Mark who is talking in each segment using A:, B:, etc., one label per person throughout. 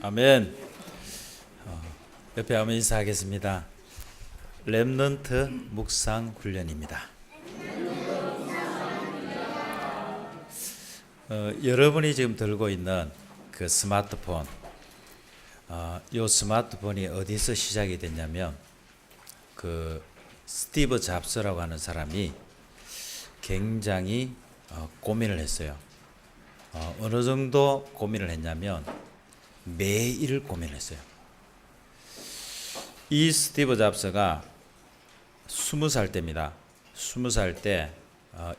A: 아멘. 옆에 한번 인사하겠습니다. 렘넌트 묵상 훈련입니다. 여러분이 지금 들고 있는 그 스마트폰, 이 스마트폰이 어디서 시작이 됐냐면 그 스티브 잡스라고 하는 사람이 굉장히 고민을 했어요. 어느 정도 고민을 했냐면 매일 고민을 했어요. 이 스티브 잡스가 20살 때입니다. 20살 때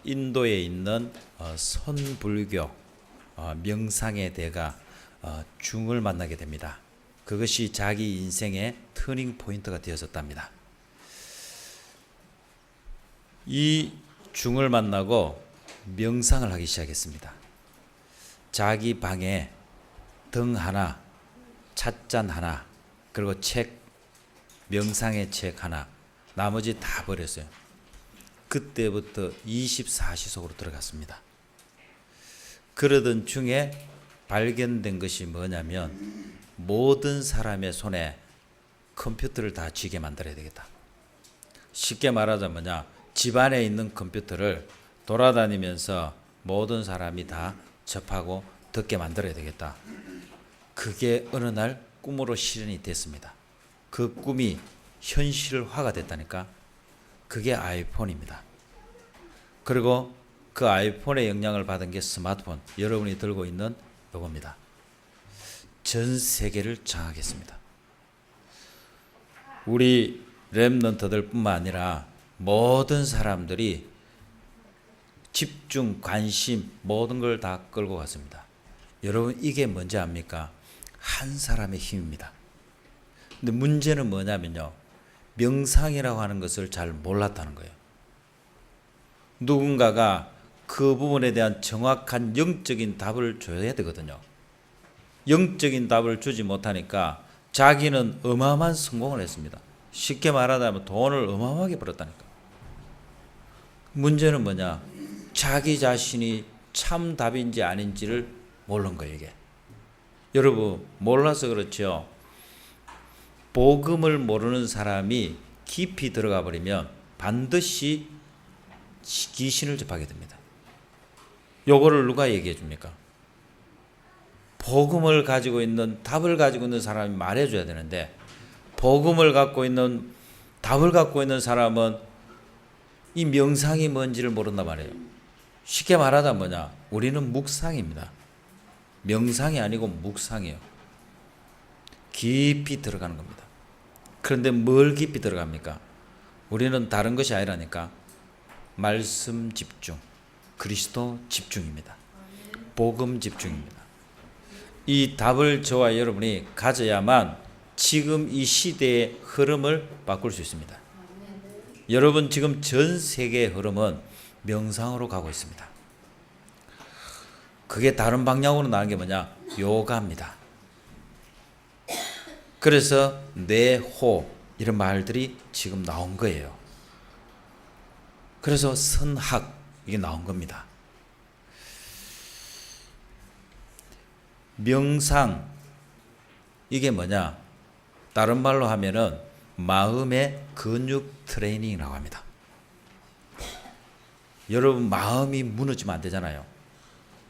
A: 인도에 있는 선불교 명상의 대가 중을 만나게 됩니다. 그것이 자기 인생의 터닝 포인트가 되었었답니다. 이 중을 만나고 명상을 하기 시작했습니다. 자기 방에 등 하나, 찻잔 하나, 그리고 책, 명상의 책 하나, 나머지 다 버렸어요. 그때부터 24시 속으로 들어갔습니다. 그러던 중에 발견된 것이 뭐냐면 모든 사람의 손에 컴퓨터를 다 쥐게 만들어야 되겠다. 쉽게 말하자면 집안에 있는 컴퓨터를 돌아다니면서 모든 사람이 다 접하고 듣게 만들어야 되겠다. 그게 어느 날 꿈으로 실현이 됐습니다. 그 꿈이 현실화가 됐다니까. 그게 아이폰입니다. 그리고 그 아이폰의 영향을 받은 게 스마트폰, 여러분이 들고 있는 요겁니다. 전 세계를 장악했습니다. 우리 렘넌트들 뿐만 아니라 모든 사람들이 집중, 관심, 모든 걸 다 끌고 갔습니다. 여러분, 이게 뭔지 압니까? 한 사람의 힘입니다. 근데 문제는 뭐냐면요, 명상이라고 하는 것을 잘 몰랐다는 거예요. 누군가가 그 부분에 대한 정확한 영적인 답을 줘야 되거든요. 영적인 답을 주지 못하니까 자기는 어마어마한 성공을 했습니다. 쉽게 말하자면 돈을 어마어마하게 벌었다니까. 문제는 뭐냐? 자기 자신이 참 답인지 아닌지를 모르는 거예요, 이게. 여러분, 몰라서 그렇죠. 복음을 모르는 사람이 깊이 들어가 버리면 반드시 귀신을 접하게 됩니다. 요거를 누가 얘기해 줍니까? 복음을 가지고 있는, 답을 가지고 있는 사람이 말해줘야 되는데, 복음을 갖고 있는, 답을 갖고 있는 사람은 이 명상이 뭔지를 모른단 말이에요. 쉽게 말하자면 우리는 묵상입니다. 명상이 아니고 묵상이에요. 깊이 들어가는 겁니다. 그런데 뭘 깊이 들어갑니까? 우리는 다른 것이 아니라니까. 말씀 집중, 그리스도 집중입니다. 복음 집중입니다. 이 답을 저와 여러분이 가져야만 지금 이 시대의 흐름을 바꿀 수 있습니다. 여러분, 지금 전 세계의 흐름은 명상으로 가고 있습니다. 그게 다른 방향으로 나가는 게 뭐냐? 요가입니다. 그래서 뇌호 이런 말들이 지금 나온 거예요. 그래서 선학 이게 나온 겁니다. 명상 이게 뭐냐? 다른 말로 하면은 마음의 근육 트레이닝이라고 합니다. 여러분, 마음이 무너지면 안 되잖아요.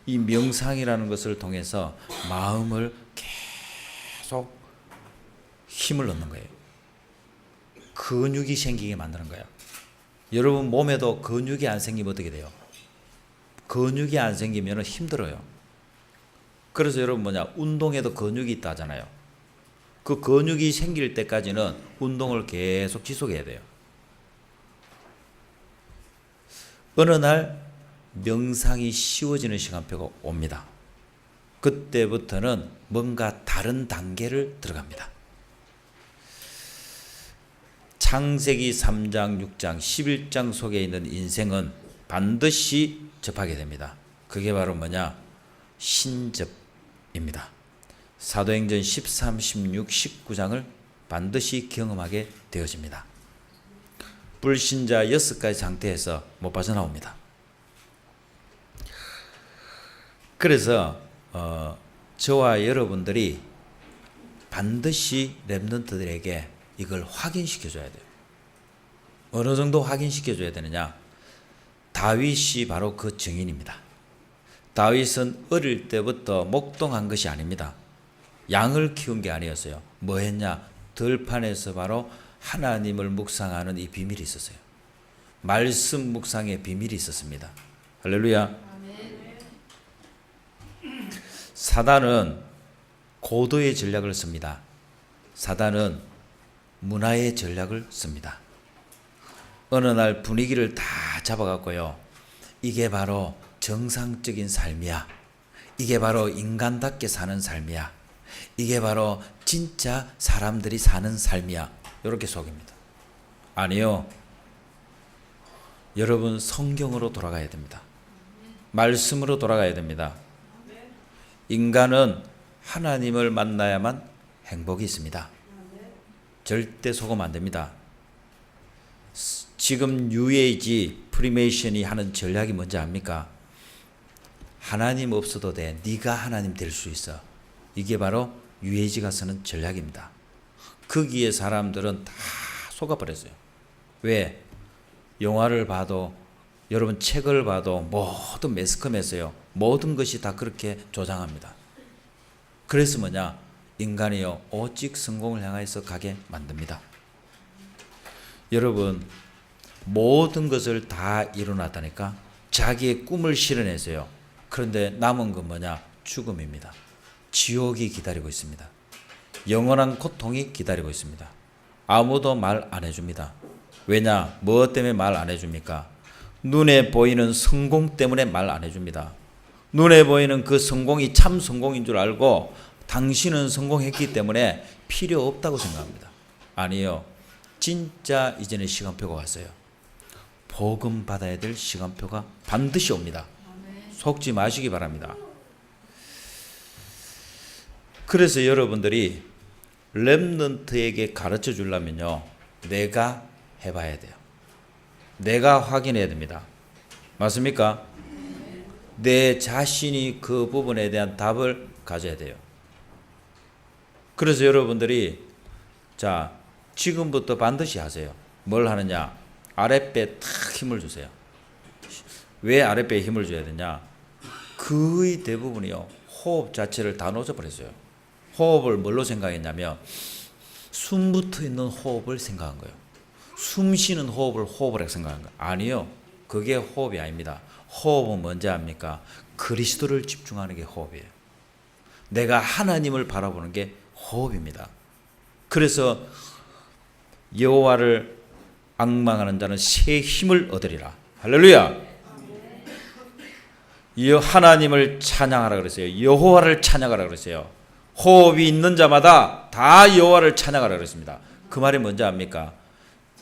A: 이 명상이라는 것을 통해서 마음을 계속 힘을 넣는 거예요. 근육이 생기게 만드는 거예요. 여러분 몸에도 근육이 안 생기면 어떻게 돼요? 근육이 안 생기면 힘들어요. 그래서 여러분 운동에도 근육이 있다 하잖아요. 그 근육이 생길 때까지는 운동을 계속 지속해야 돼요. 어느 날 명상이 쉬워지는 시간표가 옵니다. 그때부터는 뭔가 다른 단계를 들어갑니다. 창세기 3장, 6장, 11장 속에 있는 인생은 반드시 접하게 됩니다. 그게 바로 신접입니다. 사도행전 13, 16, 19장을 반드시 경험하게 되어집니다. 불신자 6가지 상태에서 못 빠져나옵니다. 그래서 저와 여러분들이 반드시 렘넌트들에게 이걸 확인시켜줘야 돼요. 어느 정도 확인시켜줘야 되느냐? 다윗이 바로 그 증인입니다. 다윗은 어릴 때부터 목동한 것이 아닙니다. 양을 키운 게 아니었어요. 뭐 했냐? 들판에서 바로 하나님을 묵상하는 이 비밀이 있었어요. 말씀 묵상의 비밀이 있었습니다. 할렐루야. 사단은 고도의 전략을 씁니다. 사단은 문화의 전략을 씁니다. 어느 날 분위기를 다 잡아갖고요. 이게 바로 정상적인 삶이야. 이게 바로 인간답게 사는 삶이야. 이게 바로 진짜 사람들이 사는 삶이야. 이렇게 속입니다. 아니요. 여러분 성경으로 돌아가야 됩니다. 말씀으로 돌아가야 됩니다. 인간은 하나님을 만나야만 행복이 있습니다. 절대 속으면 안 됩니다. 지금 뉴에이지 프리메이션이 하는 전략이 뭔지 압니까? 하나님 없어도 돼. 네가 하나님 될 수 있어. 이게 바로 뉴에이지가 쓰는 전략입니다. 거기에 사람들은 다 속아버렸어요. 왜? 영화를 봐도 여러분 책을 봐도 모든 매스컴에서요. 모든 것이 다 그렇게 조장합니다. 그래서 뭐냐? 인간이요. 오직 성공을 향해서 가게 만듭니다. 여러분 모든 것을 다 이뤄놨다니까? 자기의 꿈을 실현했어요. 그런데 남은 건 뭐냐? 죽음입니다. 지옥이 기다리고 있습니다. 영원한 고통이 기다리고 있습니다. 아무도 말 안 해줍니다. 왜냐? 뭐 때문에 말 안 해줍니까? 눈에 보이는 성공 때문에 말 안 해줍니다. 눈에 보이는 그 성공이 참 성공인 줄 알고 당신은 성공했기 때문에 필요 없다고 생각합니다. 아니요. 진짜 이제는 시간표가 왔어요. 복음 받아야 될 시간표가 반드시 옵니다. 속지 마시기 바랍니다. 그래서 여러분들이 렘넌트에게 가르쳐 주려면요. 내가 해봐야 돼요. 내가 확인해야 됩니다. 맞습니까? 내 자신이 그 부분에 대한 답을 가져야 돼요. 그래서 여러분들이 자 지금부터 반드시 하세요. 뭘 하느냐? 아랫배에 탁 힘을 주세요. 왜 아랫배에 힘을 줘야 되냐? 거의 대부분이요. 호흡 자체를 다 놓쳐버렸어요. 호흡을 뭘로 생각했냐면 숨 붙어 있는 호흡을 생각한 거예요. 숨 쉬는 호흡을 생각한 거예요. 아니요. 그게 호흡이 아닙니다. 호흡은 뭔지 압니까? 그리스도를 집중하는 게 호흡이에요. 내가 하나님을 바라보는 게 호흡입니다. 그래서 여호와를 앙망하는 자는 새 힘을 얻으리라. 할렐루야. 하나님을 찬양하라 그랬어요. 여호와를 찬양하라 그랬어요. 호흡이 있는 자마다 다 여호와를 찬양하라 그랬습니다. 그 말이 뭔지 압니까?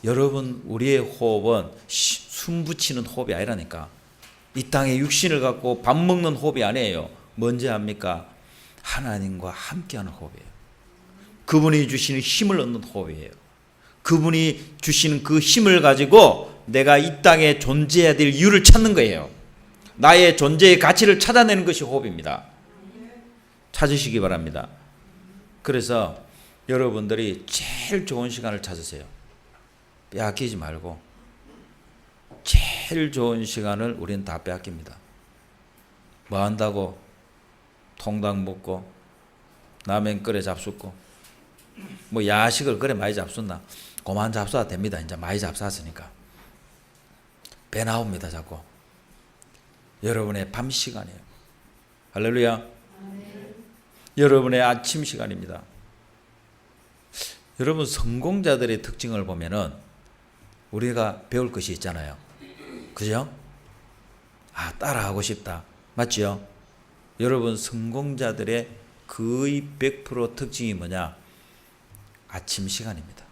A: 여러분 우리의 호흡은 숨 붙이는 호흡이 아니라니까. 이 땅에 육신을 갖고 밥 먹는 호흡이 아니에요. 뭔지 압니까? 하나님과 함께하는 호흡이에요. 그분이 주시는 힘을 얻는 호흡이에요. 그분이 주시는 그 힘을 가지고 내가 이 땅에 존재해야 될 이유를 찾는 거예요. 나의 존재의 가치를 찾아내는 것이 호흡입니다. 찾으시기 바랍니다. 그래서 여러분들이 제일 좋은 시간을 찾으세요. 빼앗기지 말고. 제일 좋은 시간을 우리는 다 빼앗깁니다. 뭐 한다고? 통닭 먹고 라면 끓여 잡숫고 뭐 야식을 그래 많이 잡숫나? 그만 잡숴도 됩니다. 이제 많이 잡쌌으니까. 배 나옵니다. 자꾸. 여러분의 밤 시간이에요. 할렐루야. 여러분의 아침 시간입니다. 여러분 성공자들의 특징을 보면은 우리가 배울 것이 있잖아요. 그죠? 아, 따라하고 싶다. 맞지요? 여러분 성공자들의 거의 100% 특징이 뭐냐? 아침 시간입니다.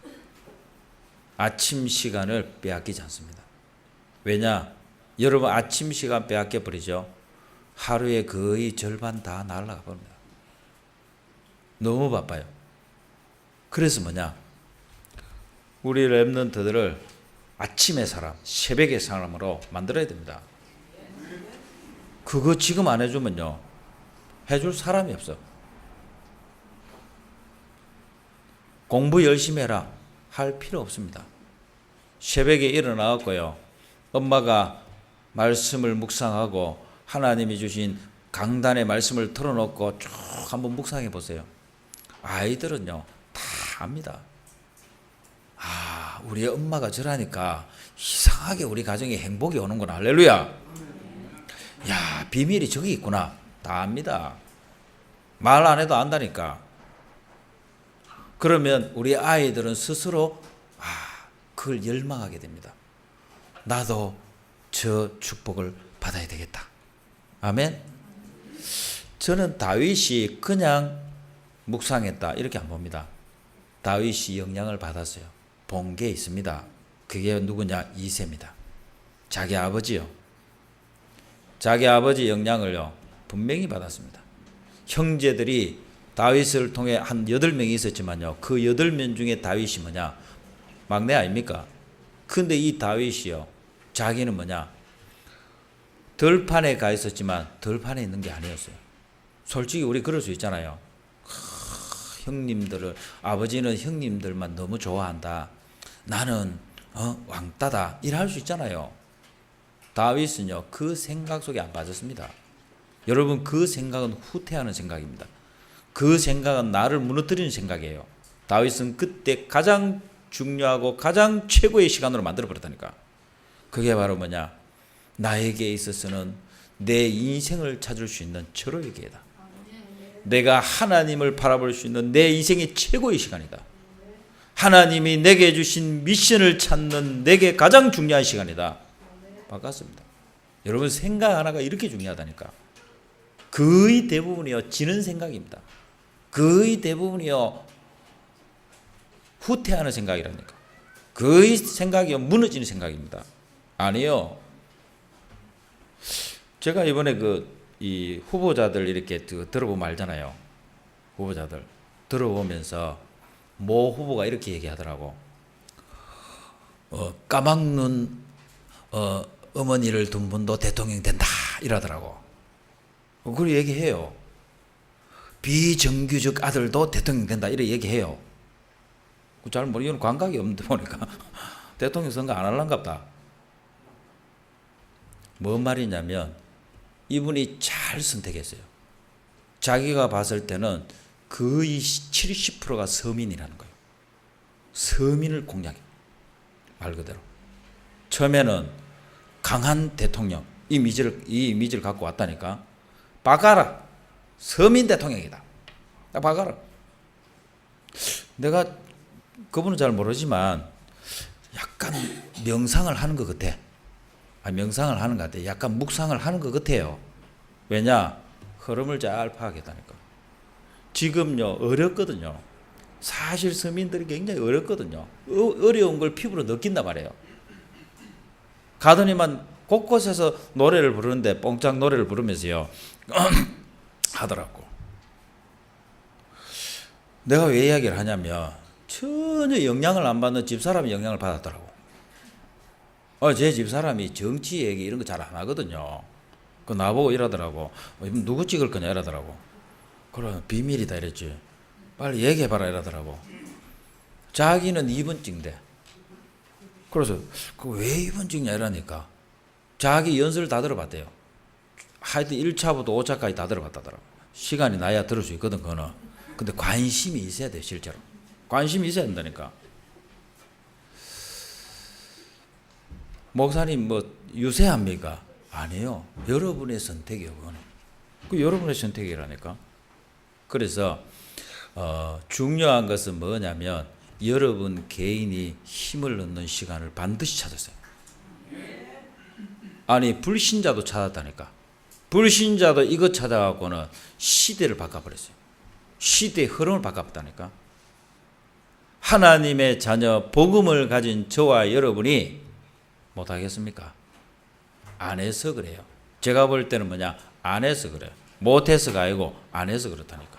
A: 아침 시간을 빼앗기지 않습니다. 왜냐? 여러분 아침 시간 빼앗겨 버리죠. 하루의 거의 절반 다 날아가 버립니다. 너무 바빠요. 그래서 뭐냐? 우리 렘넌트들을 아침의 사람, 새벽의 사람으로 만들어야 됩니다. 그거 지금 안 해주면요. 해줄 사람이 없어. 공부 열심히 해라 할 필요 없습니다. 새벽에 일어나고요. 엄마가 말씀을 묵상하고 하나님이 주신 강단의 말씀을 틀어놓고 쭉 한번 묵상해 보세요. 아이들은요 다 압니다. 아, 우리 엄마가 저라니까 이상하게 우리 가정에 행복이 오는구나. 할렐루야. 야, 비밀이 저기 있구나. 다 압니다. 말 안 해도 안다니까. 그러면 우리 아이들은 스스로 그걸 열망하게 됩니다. 나도 저 축복을 받아야 되겠다. 아멘. 저는 다윗이 그냥 묵상했다 이렇게 안 봅니다. 다윗이 영향을 받았어요. 본 게 있습니다. 그게 누구냐? 이새입니다. 자기 아버지요. 자기 아버지 영향을요 분명히 받았습니다. 형제들이 다윗을 통해 한 8명이 있었지만요, 그 8명 중에 다윗이 뭐냐? 막내 아닙니까? 근데 이 다윗이요, 자기는 뭐냐? 들판에 가 있었지만 들판에 있는 게 아니었어요. 솔직히 우리 그럴 수 있잖아요. 형님들을, 아버지는 형님들만 너무 좋아한다. 나는 왕따다. 이럴 수 있잖아요. 다윗은요 그 생각 속에 안 빠졌습니다. 여러분, 그 생각은 후퇴하는 생각입니다. 그 생각은 나를 무너뜨리는 생각이에요. 다윗은 그때 가장 중요하고 가장 최고의 시간으로 만들어 버렸다니까. 그게 바로 뭐냐? 나에게 있어서는 내 인생을 찾을 수 있는 절호의 기회다. 내가 하나님을 바라볼 수 있는 내 인생의 최고의 시간이다. 하나님이 내게 주신 미션을 찾는 내게 가장 중요한 시간이다. 바꿨습니다. 여러분, 생각 하나가 이렇게 중요하다니까. 거의 대부분이요 지는 생각입니다. 거의 대부분이요 후퇴하는 생각이라니까. 거의 생각이요 무너지는 생각입니다. 아니요. 제가 이번에 이 후보자들 이렇게 들어보면 알잖아요. 후보자들 들어보면서 모 후보가 이렇게 얘기하더라고. 까막눈 어머니를 둔 분도 대통령 된다 이러더라고. 그걸 얘기해요. 비정규직 아들도 대통령 된다 이렇게 얘기해요. 잘 모르겠는 감각이 없는데 보니까 대통령 선거 안 할란갑다. 뭔 말이냐면 이분이 잘 선택했어요. 자기가 봤을 때는 거의 70%가 서민이라는 거예요. 서민을 공략해. 말 그대로. 처음에는 강한 대통령 이 이미지를 갖고 왔다니까. 박아라. 서민 대통령이다. 박아라. 내가 그분은 잘 모르지만 약간 명상을 하는 것 같아. 명상을 하는 것 같아. 약간 묵상을 하는 것 같아요. 왜냐? 흐름을 잘 파악했다니까. 지금요 어렵거든요. 사실 서민들이 굉장히 어렵거든요. 어려운 걸 피부로 느낀단 말이에요. 가더니만 곳곳에서 노래를 부르는데 뽕짝 노래를 부르면서요 하더라고. 내가 왜 이야기를 하냐면 전혀 영향을 안 받는 집사람이 영향을 받았더라고. 제 집사람이 정치 얘기 이런 거 잘 안 하거든요. 그 나보고 이러더라고. 누구 찍을 거냐 이러더라고. 그래, 비밀이다 이랬지. 빨리 얘기해봐라 이러더라고. 자기는 2번 찍대. 그래서 왜 2번 찍냐 이러니까 자기 연설을 다 들어봤대요. 하여튼 1차부터 5차까지 다 들어봤다더라고. 시간이 나야 들을 수 있거든 그거는. 근데 관심이 있어야 돼. 실제로 관심이 있어야 된다니까. 목사님 뭐 유세합니까? 아니요. 여러분의 선택이요. 그거는. 그 여러분의 선택이라니까. 그래서 중요한 것은 뭐냐면 여러분 개인이 힘을 얻는 시간을 반드시 찾으세요. 아니 불신자도 찾았다니까. 불신자도 이거 찾아갖고는 시대를 바꿔버렸어요. 시대의 흐름을 바꿔버렸다니까. 하나님의 자녀 복음을 가진 저와 여러분이 못하겠습니까? 안 해서 그래요. 제가 볼 때는 뭐냐? 안 해서 그래요. 못해서가 아니고 안 해서 그렇다니까.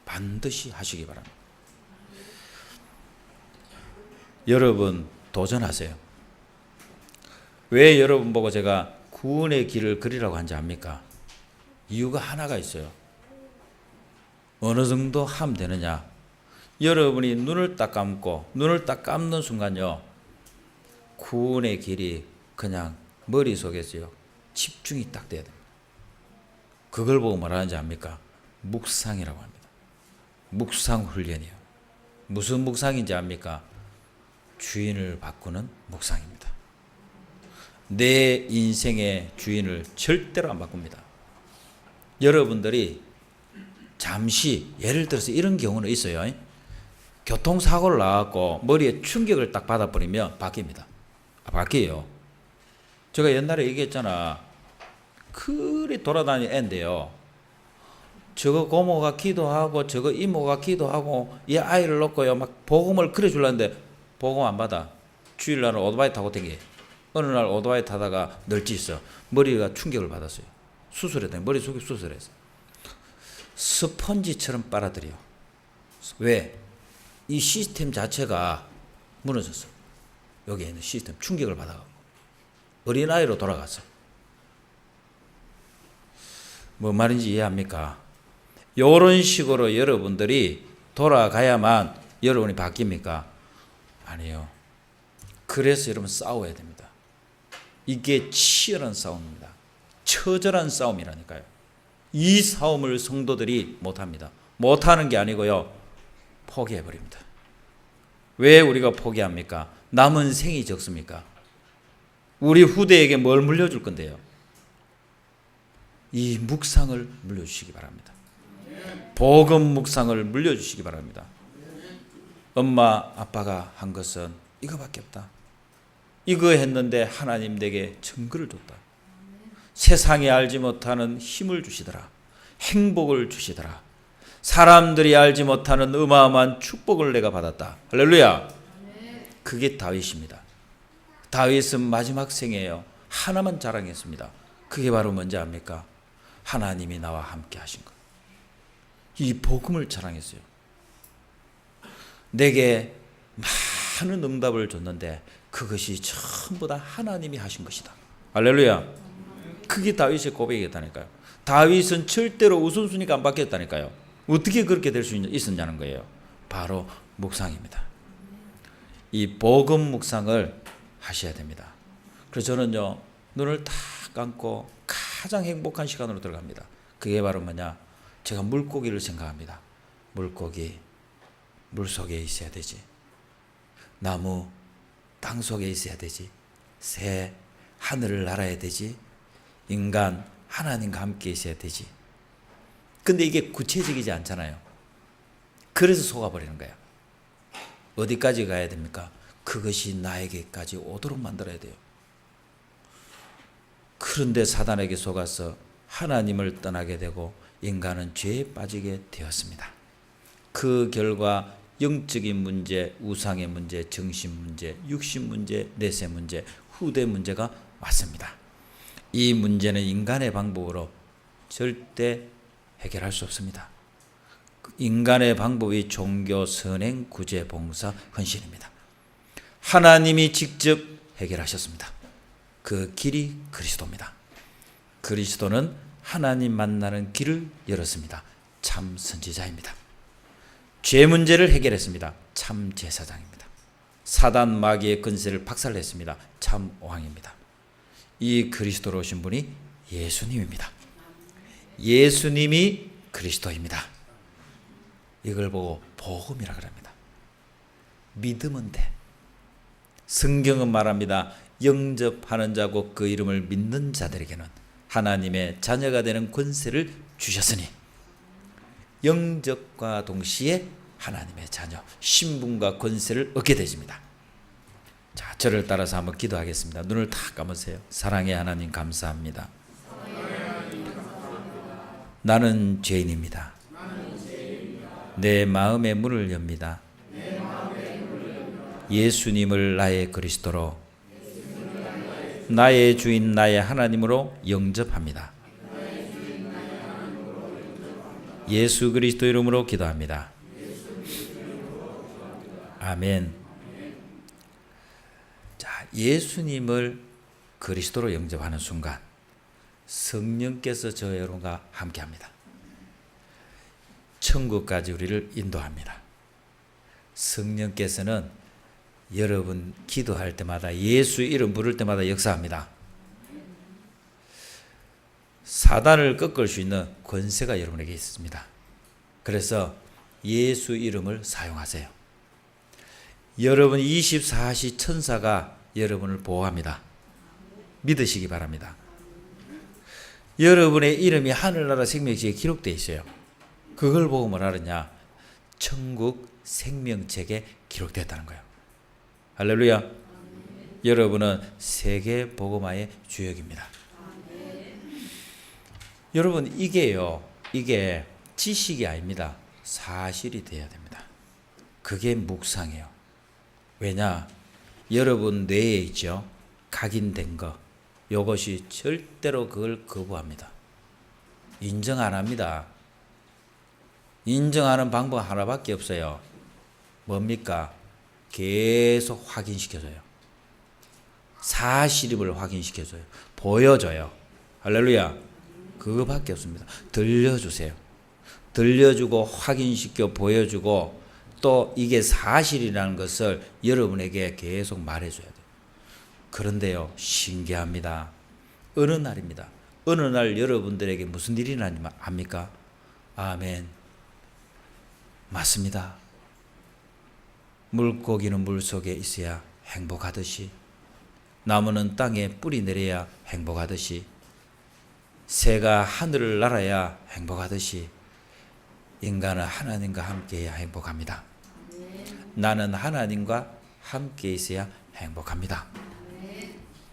A: 반드시 하시기 바랍니다. 여러분 도전하세요. 왜 여러분 보고 제가 구원의 길을 그리라고 한지 압니까? 이유가 하나가 있어요. 어느 정도 하면 되느냐? 여러분이 눈을 딱 감고 눈을 딱 감는 순간요, 구원의 길이 그냥 머릿속에서요 집중이 딱 돼야 됩니다. 그걸 보고 뭐라는지 압니까? 묵상이라고 합니다. 묵상 훈련이요. 무슨 묵상인지 압니까? 주인을 바꾸는 묵상입니다. 내 인생의 주인을 절대로 안 바꿉니다. 여러분들이 잠시, 예를 들어서 이런 경우는 있어요. 교통사고를 나갖고 머리에 충격을 딱 받아버리면 바뀝니다. 바뀌어요. 제가 옛날에 얘기했잖아. 그리 돌아다니는 애인데요, 저거 고모가 기도하고 저거 이모가 기도하고 얘 아이를 놓고요 막 복음을 그려주려는데 복음 안 받아. 주일날은 오토바이 타고 다니. 어느 날 오토바이 타다가 널찍 있어. 머리가 충격을 받았어요. 수술했더니 머릿속이 수술했어. 스펀지처럼 빨아들여. 왜? 이 시스템 자체가 무너졌어. 여기에 있는 시스템 충격을 받아가고 어린아이로 돌아갔어. 뭐 말인지 이해합니까? 이런 식으로 여러분들이 돌아가야만 여러분이 바뀝니까? 아니요. 그래서 여러분 싸워야 됩니다. 이게 치열한 싸움입니다. 처절한 싸움이라니까요. 이 싸움을 성도들이 못합니다. 못하는 게 아니고요, 포기해버립니다. 왜 우리가 포기합니까? 남은 생이 적습니까? 우리 후대에게 뭘 물려줄 건데요? 이 묵상을 물려주시기 바랍니다. 복음 묵상을 물려주시기 바랍니다. 엄마 아빠가 한 것은 이거밖에 없다. 이거 했는데 하나님 내게 증거를 줬다. 세상에 알지 못하는 힘을 주시더라. 행복을 주시더라. 사람들이 알지 못하는 어마어마한 축복을 내가 받았다. 할렐루야. 그게 다윗입니다. 다윗은 마지막 생에요, 하나만 자랑했습니다. 그게 바로 뭔지 압니까? 하나님이 나와 함께 하신 것. 이 복음을 자랑했어요. 내게 많은 응답을 줬는데 그것이 전부 다 하나님이 하신 것이다. 할렐루야. 그게 다윗의 고백이었다니까요. 다윗은 절대로 우선순위가 안 바뀌었다니까요. 어떻게 그렇게 될 수 있었냐는 거예요. 바로 묵상입니다. 이 복음 묵상을 하셔야 됩니다. 그래서 저는요, 눈을 딱 감고 가장 행복한 시간으로 들어갑니다. 그게 바로 뭐냐? 제가 물고기를 생각합니다. 물고기, 물 속에 있어야 되지. 나무, 땅 속에 있어야 되지. 새, 하늘을 날아야 되지. 인간, 하나님과 함께 있어야 되지. 근데 이게 구체적이지 않잖아요. 그래서 속아버리는 거예요. 어디까지 가야 됩니까? 그것이 나에게까지 오도록 만들어야 돼요. 그런데 사단에게 속아서 하나님을 떠나게 되고 인간은 죄에 빠지게 되었습니다. 그 결과 영적인 문제, 우상의 문제, 정신 문제, 육신 문제, 내세 문제, 후대 문제가 왔습니다. 이 문제는 인간의 방법으로 절대 해결할 수 없습니다. 인간의 방법이 종교, 선행, 구제, 봉사, 헌신입니다. 하나님이 직접 해결하셨습니다. 그 길이 그리스도입니다. 그리스도는 하나님 만나는 길을 열었습니다. 참 선지자입니다. 죄 문제를 해결했습니다. 참 제사장입니다. 사단 마귀의 근세를 박살냈습니다. 참 왕입니다. 이 그리스도로 오신 분이 예수님입니다. 예수님이 그리스도입니다. 이걸 보고 복음이라 그럽니다. 믿으면 돼. 성경은 말합니다. 영접하는 자고 그 이름을 믿는 자들에게는 하나님의 자녀가 되는 권세를 주셨으니, 영접과 동시에 하나님의 자녀, 신분과 권세를 얻게 되십니다. 자, 저를 따라서 한번 기도하겠습니다. 눈을 다 감으세요. 사랑의 하나님 감사합니다. 나는 죄인입니다. 내 마음의 문을 엽니다. 예수님을 나의 그리스도로, 나의 주인, 나의 하나님으로 영접합니다. 예수 그리스도 이름으로 기도합니다. 아멘. 자, 예수님을 그리스도로 영접하는 순간 성령께서 저 여러분과 함께합니다. 천국까지 우리를 인도합니다. 성령께서는 여러분 기도할 때마다 예수 이름 부를 때마다 역사합니다. 사단을 꺾을 수 있는 권세가 여러분에게 있습니다. 그래서 예수 이름을 사용하세요. 여러분 24시 천사가 여러분을 보호합니다. 믿으시기 바랍니다. 여러분의 이름이 하늘나라 생명책에 기록되어 있어요. 그걸 보고 뭐라 그러냐? 천국 생명책에 기록됐다는 거예요. 할렐루야. 여러분은 세계 복음화의 주역입니다. 여러분 이게 지식이 아닙니다. 사실이 돼야 됩니다. 그게 묵상이에요. 왜냐? 여러분 뇌에 있죠. 각인된 거. 이것이 절대로 그걸 거부합니다. 인정 안 합니다. 인정하는 방법 하나밖에 없어요. 뭡니까? 계속 확인시켜줘요. 사실임을 확인시켜줘요. 보여줘요. 할렐루야. 그거밖에 없습니다. 들려주세요. 들려주고 확인시켜 보여주고 또 이게 사실이라는 것을 여러분에게 계속 말해줘야 돼요. 그런데요, 신기합니다. 어느 날입니다. 어느 날 여러분들에게 무슨 일이 나니 압니까? 아멘. 맞습니다. 물고기는 물속에 있어야 행복하듯이, 나무는 땅에 뿌리 내려야 행복하듯이, 새가 하늘을 날아야 행복하듯이 인간은 하나님과 함께해야 행복합니다. 나는 하나님과 함께 있어야 행복합니다.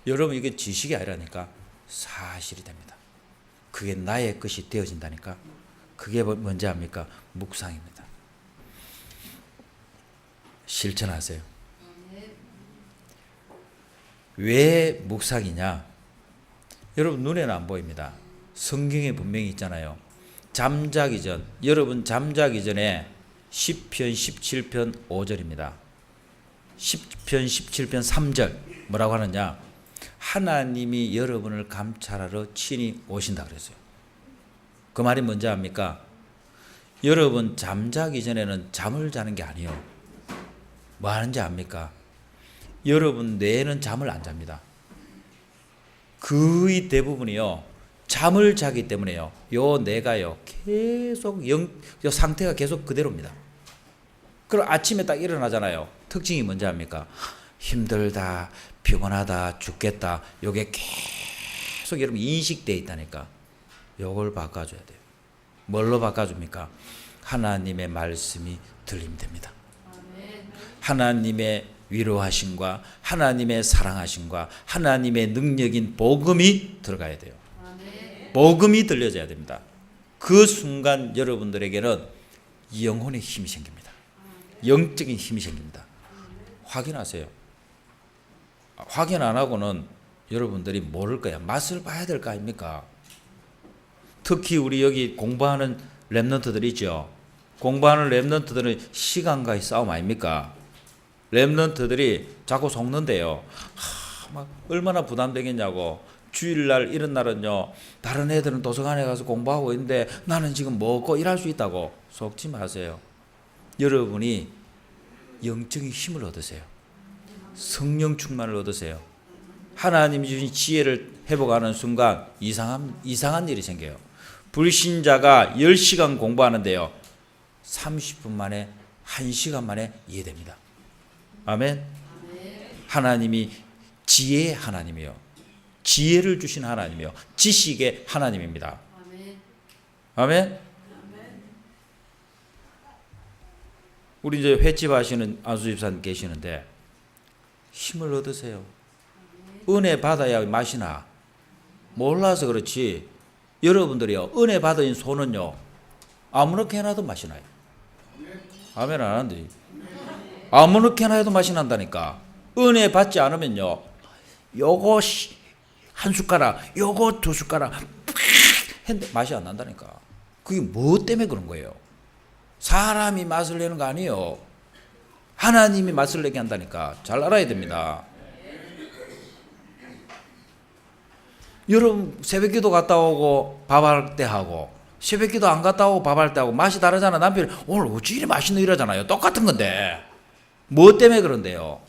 A: 여러분 이게 지식이 아니라니까 사실이 됩니다. 그게 나의 것이 되어진다니까. 그게 뭔지 압니까? 묵상입니다. 실천하세요. 왜 묵상이냐? 여러분 눈에는 안 보입니다. 성경에 분명히 있잖아요. 잠자기 전, 여러분 잠자기 전에 시편 17편 5절입니다. 시편 17편 3절 뭐라고 하느냐? 하나님이 여러분을 감찰하러 친히 오신다 그랬어요. 그 말이 뭔지 압니까? 여러분 잠자기 전에는 잠을 자는 게 아니에요. 뭐 하는지 압니까? 여러분 뇌는 잠을 안 잡니다. 거의 대부분이요 잠을 자기 때문에요. 요 뇌가요 계속 요 상태가 계속 그대로입니다. 그럼 아침에 딱 일어나잖아요. 특징이 뭔지 압니까? 힘들다, 피곤하다, 죽겠다. 요게 계속 여러분 인식되어 있다니까. 요걸 바꿔줘야 돼요. 뭘로 바꿔줍니까? 하나님의 말씀이 들리면 됩니다. 하나님의 위로하심과 하나님의 사랑하심과 하나님의 능력인 복음이 들어가야 돼요. 복음이 들려져야 됩니다. 그 순간 여러분들에게는 영혼의 힘이 생깁니다. 영적인 힘이 생깁니다. 확인하세요. 확인 안 하고는 여러분들이 모를 거야. 맛을 봐야 될 거 아닙니까? 특히 우리 여기 공부하는 랩런트들 있죠. 공부하는 랩런트들은 시간과의 싸움 아닙니까? 랩런트들이 자꾸 속는데요. 막 얼마나 부담되겠냐고. 주일날 이런 날은요. 다른 애들은 도서관에 가서 공부하고 있는데 나는 지금 먹고 일할 수 있다고. 속지 마세요. 여러분이 영적인 힘을 얻으세요. 성령 충만을 얻으세요. 하나님이 주신 지혜를 회복하는 순간 이상한 일이 생겨요. 불신자가 10시간 공부하는데요. 30분 만에 1시간 만에 이해됩니다. 아멘. 하나님이 지혜의 하나님이요. 지혜를 주신 하나님이요. 지식의 하나님입니다. 아멘. 우리 이제 횟집 하시는 안수 집사님 계시는데 힘을 얻으세요. 은혜 받아야 맛이 나. 몰라서 그렇지. 여러분들이요. 은혜 받은 손은요. 아무렇게 해놔도 맛이 나요. 아멘 안 하는데. 아무렇게 해놔도 맛이 난다니까. 은혜 받지 않으면요. 요거 한 숟가락, 요거 두 숟가락 했는데 맛이 안 난다니까. 그게 뭐 때문에 그런 거예요? 사람이 맛을 내는 거 아니에요. 하나님이 맛을 내게 한다니까. 잘 알아야 됩니다. 여러분 새벽기도 갔다 오고 밥할 때 하고 새벽기도 안 갔다 오고 밥할 때 하고 맛이 다르잖아. 남편이 오늘 어찌 이리 맛있노 이러잖아요. 똑같은 건데 뭐 때문에 그런데요?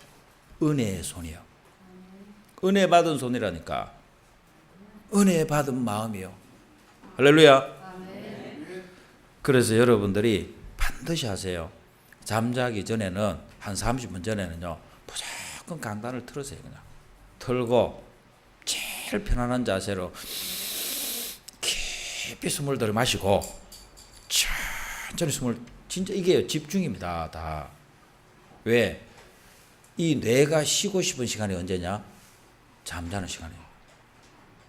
A: 은혜의 손이요. 은혜 받은 손이라니까. 은혜 받은 마음이요. 할렐루야. 그래서 여러분들이 반드시 하세요. 잠자기 전에는 한 30분 전에는요, 무조건 강단을 틀으세요. 그냥 틀고 제일 편안한 자세로 깊이 숨을 들여 마시고 천천히 숨을, 진짜 이게 집중입니다. 다. 왜? 이 뇌가 쉬고 싶은 시간이 언제냐? 잠자는 시간이에요.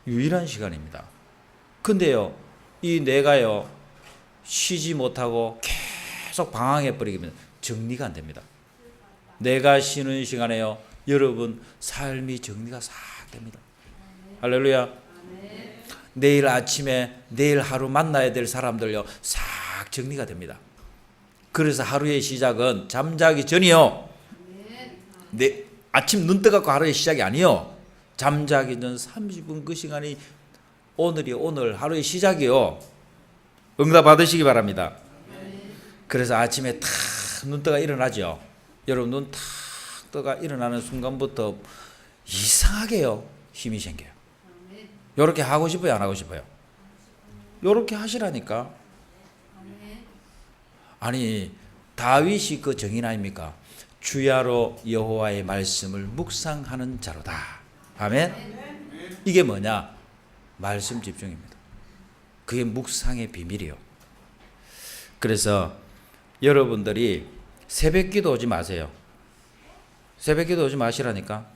A: 유일한 시간입니다. 근데요, 이 뇌가요, 쉬지 못하고 계속 방황해 버리면 정리가 안 됩니다. 내가 쉬는 시간에요, 여러분 삶이 정리가 싹 됩니다. 할렐루야. 내일 아침에 내일 하루 만나야 될 사람들요, 싹 정리가 됩니다. 그래서 하루의 시작은 잠자기 전이요. 아침 눈 떠갖고 하루의 시작이 아니요. 잠자기 전 30분 그 시간이 오늘이 오늘 하루의 시작이요. 응답 받으시기 바랍니다. 그래서 아침에 탁 눈 떠가 일어나죠. 여러분 눈 탁 떠가 일어나는 순간부터 이상하게요, 힘이 생겨요. 요렇게 하고 싶어요, 안 하고 싶어요? 요렇게 하시라니까. 아니, 다윗이 그 정인 아닙니까? 주야로 여호와의 말씀을 묵상하는 자로다. 아멘. 이게 뭐냐? 말씀 집중입니다. 그게 묵상의 비밀이요. 그래서 여러분들이 새벽기도 오지 마세요. 새벽기도 오지 마시라니까.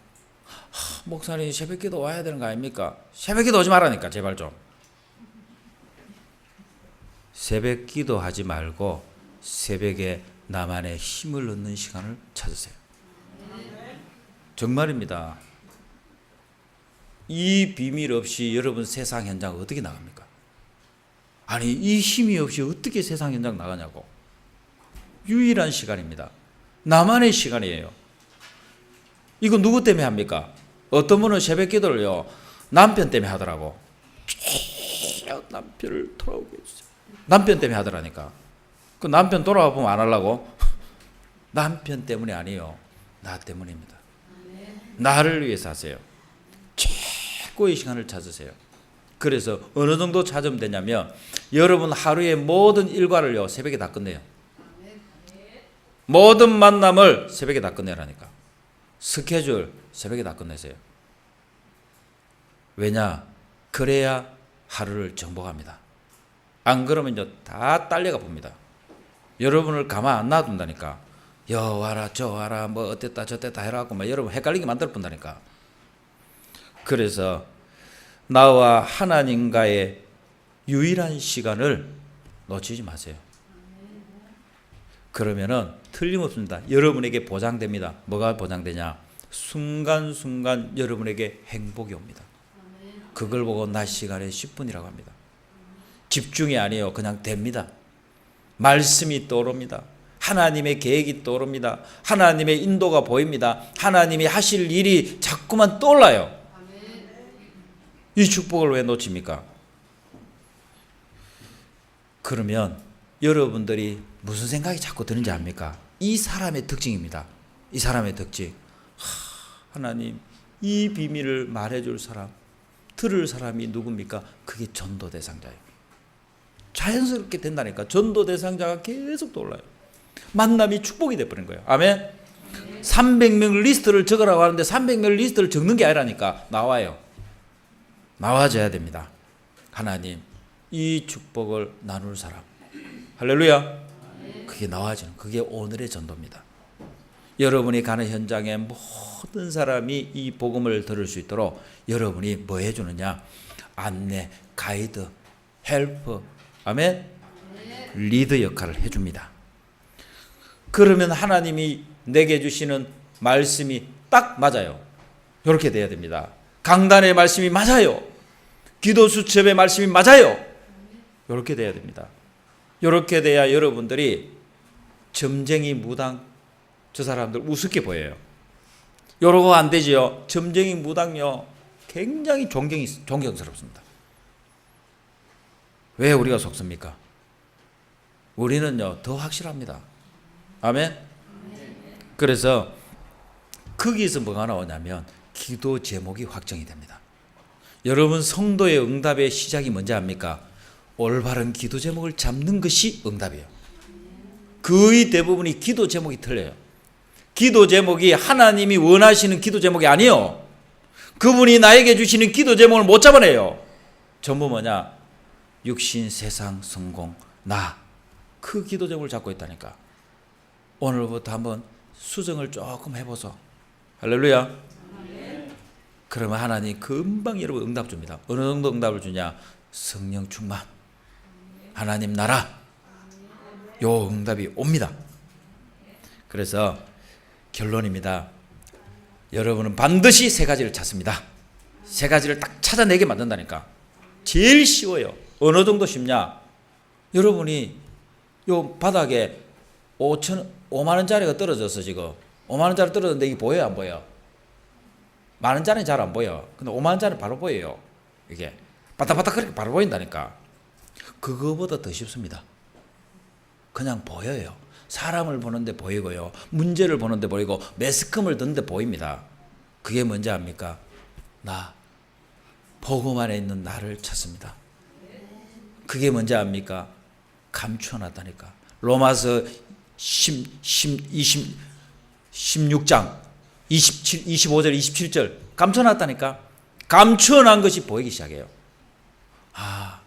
A: 목사님 새벽기도 와야 되는 거 아닙니까? 새벽기도 오지 말라니까, 제발 좀. 새벽기도 하지 말고 새벽에 나만의 힘을 얻는 시간을 찾으세요. 정말입니다. 이 비밀 없이 여러분 세상 현장 어떻게 나갑니까? 아니, 이 힘이 없이 어떻게 세상 현장 나가냐고. 유일한 시간입니다. 나만의 시간이에요. 이거 누구 때문에 합니까? 어떤 분은 새벽 기도를요, 남편 때문에 하더라고. 남편을 돌아오게 해주세요. 남편 때문에 하더라니까. 그 남편 돌아와 보면 안 하려고? 남편 때문이 아니에요. 나 때문입니다. 나를 위해서 하세요. 최고의 시간을 찾으세요. 그래서 어느 정도 찾으면 되냐면, 여러분 하루의 모든 일과를요, 새벽에 다 끝내요. 모든 만남을 새벽에 다 끝내라니까. 스케줄 새벽에 다 끝내세요. 왜냐? 그래야 하루를 정복합니다. 안 그러면요, 다 딸려가 봅니다. 여러분을 가만 안 놔둔다니까. 여 와라 저 와라 뭐 어땠다 저땠다 해라고 막 여러분 헷갈리게 만들 뿐다니까. 그래서 나와 하나님과의 유일한 시간을 놓치지 마세요. 그러면은 틀림없습니다. 여러분에게 보장됩니다. 뭐가 보장되냐? 순간순간 여러분에게 행복이 옵니다. 그걸 보고 낮 시간에 10분이라고 합니다. 집중이 아니에요. 그냥 됩니다. 말씀이 떠오릅니다. 하나님의 계획이 떠오릅니다. 하나님의 인도가 보입니다. 하나님이 하실 일이 자꾸만 떠올라요. 이 축복을 왜 놓칩니까? 그러면 여러분들이 무슨 생각이 자꾸 드는지 압니까? 이 사람의 특징입니다. 이 사람의 특징. 하나님, 이 비밀을 말해줄 사람, 들을 사람이 누굽니까? 그게 전도 대상자예요. 자연스럽게 된다니까. 전도 대상자가 계속 떠올라요. 만남이 축복이 돼버린 거예요. 아멘. 300명 리스트를 적으라고 하는데 300명 리스트를 적는 게 아니라니까. 나와요. 나와줘야 됩니다. 하나님, 이 축복을 나눌 사람. 할렐루야. 그게 나와지는, 그게 오늘의 전도입니다. 여러분이 가는 현장에 모든 사람이 이 복음을 들을 수 있도록 여러분이 뭐 해주느냐? 안내, 가이드, 헬프, 아멘? 리드 역할을 해줍니다. 그러면 하나님이 내게 주시는 말씀이 딱 맞아요. 이렇게 돼야 됩니다. 강단의 말씀이 맞아요. 기도 수첩의 말씀이 맞아요. 이렇게 돼야 됩니다. 이렇게 돼야 여러분들이 점쟁이 무당, 저 사람들 우습게 보여요. 요러고 안 되지요. 점쟁이 무당요, 굉장히 존경스럽습니다. 왜 우리가 속습니까? 우리는요 더 확실합니다. 아멘. 그래서 거기서 뭐가 나오냐면 기도 제목이 확정이 됩니다. 여러분 성도의 응답의 시작이 뭔지 압니까? 올바른 기도 제목을 잡는 것이 응답이에요. 거의 대부분이 기도 제목이 틀려요. 기도 제목이 하나님이 원하시는 기도 제목이 아니에요. 그분이 나에게 주시는 기도 제목을 못 잡아내요. 전부 뭐냐? 육신, 세상, 성공, 나. 그 기도 제목을 잡고 있다니까. 오늘부터 한번 수정을 조금 해보소. 할렐루야. 그러면 하나님 금방 여러분 응답 줍니다. 어느 정도 응답을 주냐? 성령 충만, 하나님 나라, 요 응답이 옵니다. 그래서 결론입니다. 여러분은 반드시 세 가지를 찾습니다. 세 가지를 딱 찾아내게 만든다니까. 제일 쉬워요. 어느 정도 쉽냐? 여러분이 요 바닥에 5만 원짜리가 떨어졌어. 지금 5만 원짜리 떨어졌는데 이게 보여요, 안 보여요? 만 원짜리 잘 안 보여. 근데 5만 원짜리 바로 보여요. 이게 바닥바닥 그렇게 바로 보인다니까. 그거보다 더 쉽습니다. 그냥 보여요. 사람을 보는데 보이고요. 문제를 보는데 보이고 매스컴을 듣는데 보입니다. 그게 뭔지 압니까? 나. 복음 안에 있는 나를 찾습니다. 그게 뭔지 압니까? 감춰놨다니까. 로마서 16장 25절 27절 감춰놨다니까. 감춰놓은 것이 보이기 시작해요. 아,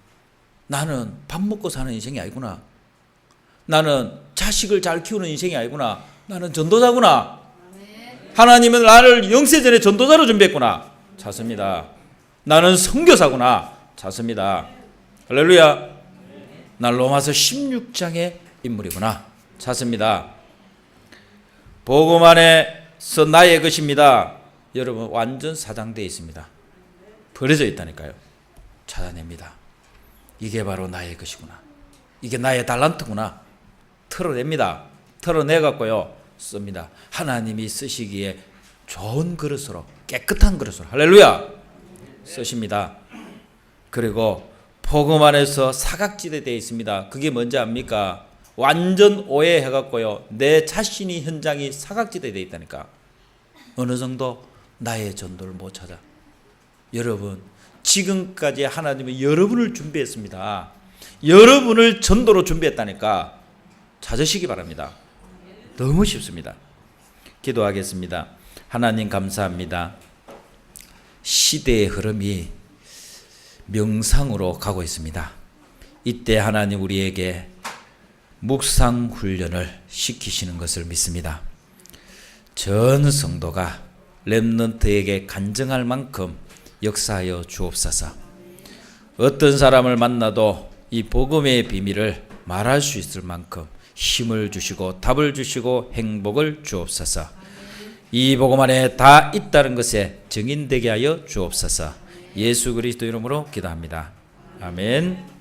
A: 나는 밥 먹고 사는 인생이 아니구나. 나는 자식을 잘 키우는 인생이 아니구나. 나는 전도자구나. 하나님은 나를 영세전에 전도자로 준비했구나. 찾습니다. 나는 선교사구나. 찾습니다. 할렐루야. 난 로마서 16장의 인물이구나. 찾습니다. 복음 안에서 나의 것입니다. 여러분 완전 사장되어 있습니다. 버려져 있다니까요. 찾아냅니다. 이게 바로 나의 것이구나. 이게 나의 달란트구나. 털어냅니다. 털어내갖고요 씁니다. 하나님이 쓰시기에 좋은 그릇으로, 깨끗한 그릇으로, 할렐루야, 쓰십니다. 그리고 복음 안에서 사각지대 되어 있습니다. 그게 뭔지 압니까? 완전 오해해갖고요 내 자신이 현장이 사각지대 되어 있다니까. 어느 정도 나의 전도를 못 찾아. 여러분 지금까지 하나님은 여러분을 준비했습니다. 여러분을 전도로 준비했다니까. 찾으시기 바랍니다. 너무 쉽습니다. 기도하겠습니다. 하나님 감사합니다. 시대의 흐름이 명상으로 가고 있습니다. 이때 하나님 우리에게 묵상 훈련을 시키시는 것을 믿습니다. 전 성도가 렘넌트에게 간증할 만큼 역사하여 주옵소서. 어떤 사람을 만나도 이 복음의 비밀을 말할 수 있을 만큼 힘을 주시고 답을 주시고 행복을 주옵소서. 이 복음 안에 다 있다는 것에 증인되게 하여 주옵소서. 예수 그리스도 이름으로 기도합니다. 아멘.